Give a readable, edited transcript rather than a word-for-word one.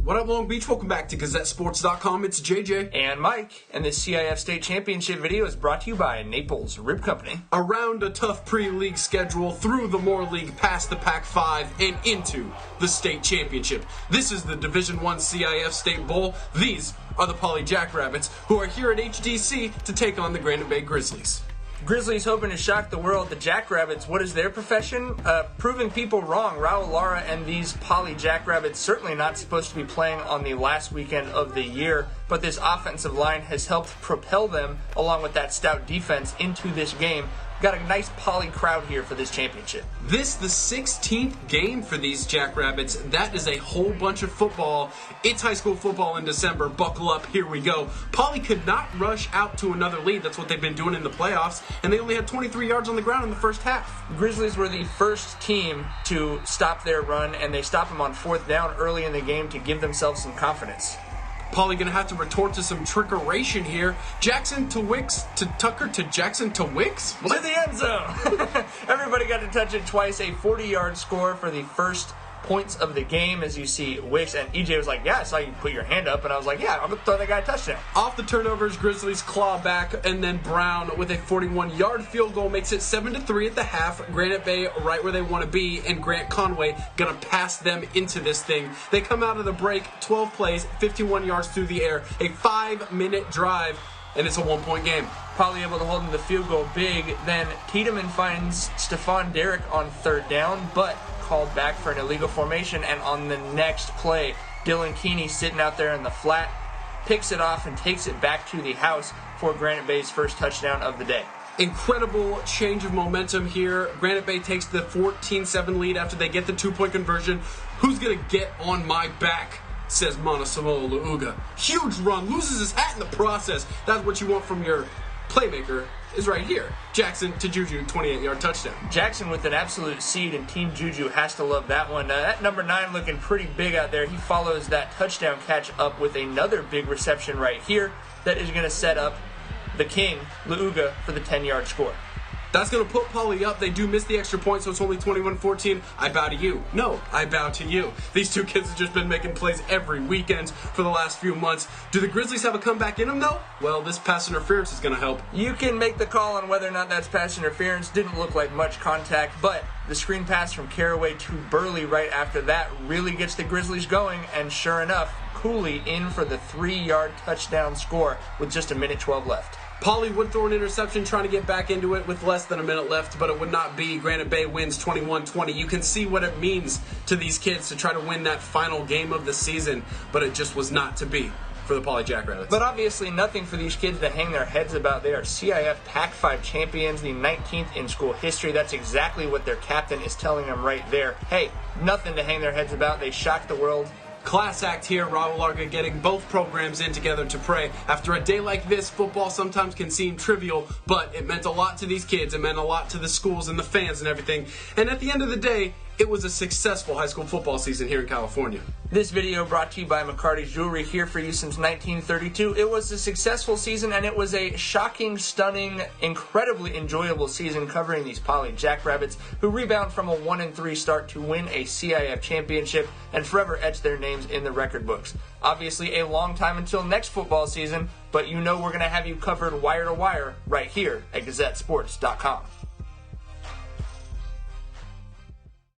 What up, Long Beach? Welcome back to GazetteSports.com. It's JJ. And Mike. And this CIF State Championship video is brought to you by Naples Rib Company. Around a tough pre-league schedule, through the Moore League, past the Pac-5, and into the state championship. This is the Division I CIF State Bowl. These are the Poly Jackrabbits, who are here at HDC to take on the Granite Bay Grizzlies. Grizzlies hoping to shock the world. The Jackrabbits, what is their profession? Proving people wrong. Raul Lara and these Poly Jackrabbits certainly not supposed to be playing on the last weekend of the year, but this offensive line has helped propel them, along with that stout defense, into this game. Got a nice Poly crowd here for this championship. This, the 16th game for these Jackrabbits. That is a whole bunch of football. It's high school football in December. Buckle up, here we go. Poly could not rush out to another lead. That's what they've been doing in the playoffs, and they only had 23 yards on the ground in the first half. Grizzlies were the first team to stop their run, and they stopped them on fourth down early in the game to give themselves some confidence. Poly going to have to retort to some trickeration here. Jackson to Wicks to Tucker to Jackson to Wicks? To the end zone. Everybody got to touch it twice. A 40-yard score for the first points of the game, as you see Wicks. And EJ was like, yeah, I saw you put your hand up. And I was like, yeah, I'm going to throw that guy a touchdown. Off the turnovers, Grizzlies claw back. And then Brown with a 41-yard field goal makes it 7-3 at the half. Granite Bay right where they want to be. And Grant Conway going to pass them into this thing. They come out of the break, 12 plays, 51 yards through the air. A 5-minute drive. And it's a one-point game. Poly able to hold in the field goal big. Then Tiedemann finds Stephon Derrick on third down, but called back for an illegal formation. And on the next play, Dylan Keeney sitting out there in the flat, picks it off and takes it back to the house for Granite Bay's first touchdown of the day. Incredible change of momentum here. Granite Bay takes the 14-7 lead after they get the two-point conversion. Who's going to get on my back? Says Monosamoa Luuga. Huge run, loses his hat in the process. That's what you want from your playmaker, is right here. Jackson to Juju, 28-yard touchdown. Jackson with an absolute seed, and Team Juju has to love that one. That number 9 looking pretty big out there. He follows that touchdown catch up with another big reception right here that is going to set up the king, Luuga, for the 10-yard score. That's going to put Poly up. They do miss the extra point, so it's only 21-14. I bow to you. No, I bow to you. These two kids have just been making plays every weekend for the last few months. Do the Grizzlies have a comeback in them, though? Well, this pass interference is going to help. You can make the call on whether or not that's pass interference. Didn't look like much contact, but the screen pass from Caraway to Burley right after that really gets the Grizzlies going, and sure enough, Cooley in for the 3-yard touchdown score with just 1:12 left. Poly would throw an interception trying to get back into it with less than a minute left, but it would not be. Granite Bay wins 21-20. You can see what it means to these kids to try to win that final game of the season, but it just was not to be for the Poly Jackrabbits. But obviously nothing for these kids to hang their heads about. They are CIF Pac-5 champions, the 19th in school history. That's exactly what their captain is telling them right there. Hey, nothing to hang their heads about. They shocked the world. Class act here, Raul Larga getting both programs in together to pray. After a day like this, football sometimes can seem trivial, but it meant a lot to these kids. It meant a lot to the schools and the fans and everything. And at the end of the day, it was a successful high school football season here in California. This video brought to you by McCarty's Jewelry, here for you since 1932. It was a successful season, and it was a shocking, stunning, incredibly enjoyable season covering these Poly Jackrabbits, who rebound from a 1-3 start to win a CIF championship and forever etch their names in the record books. Obviously a long time until next football season, but you know we're going to have you covered wire to wire right here at GazetteSports.com.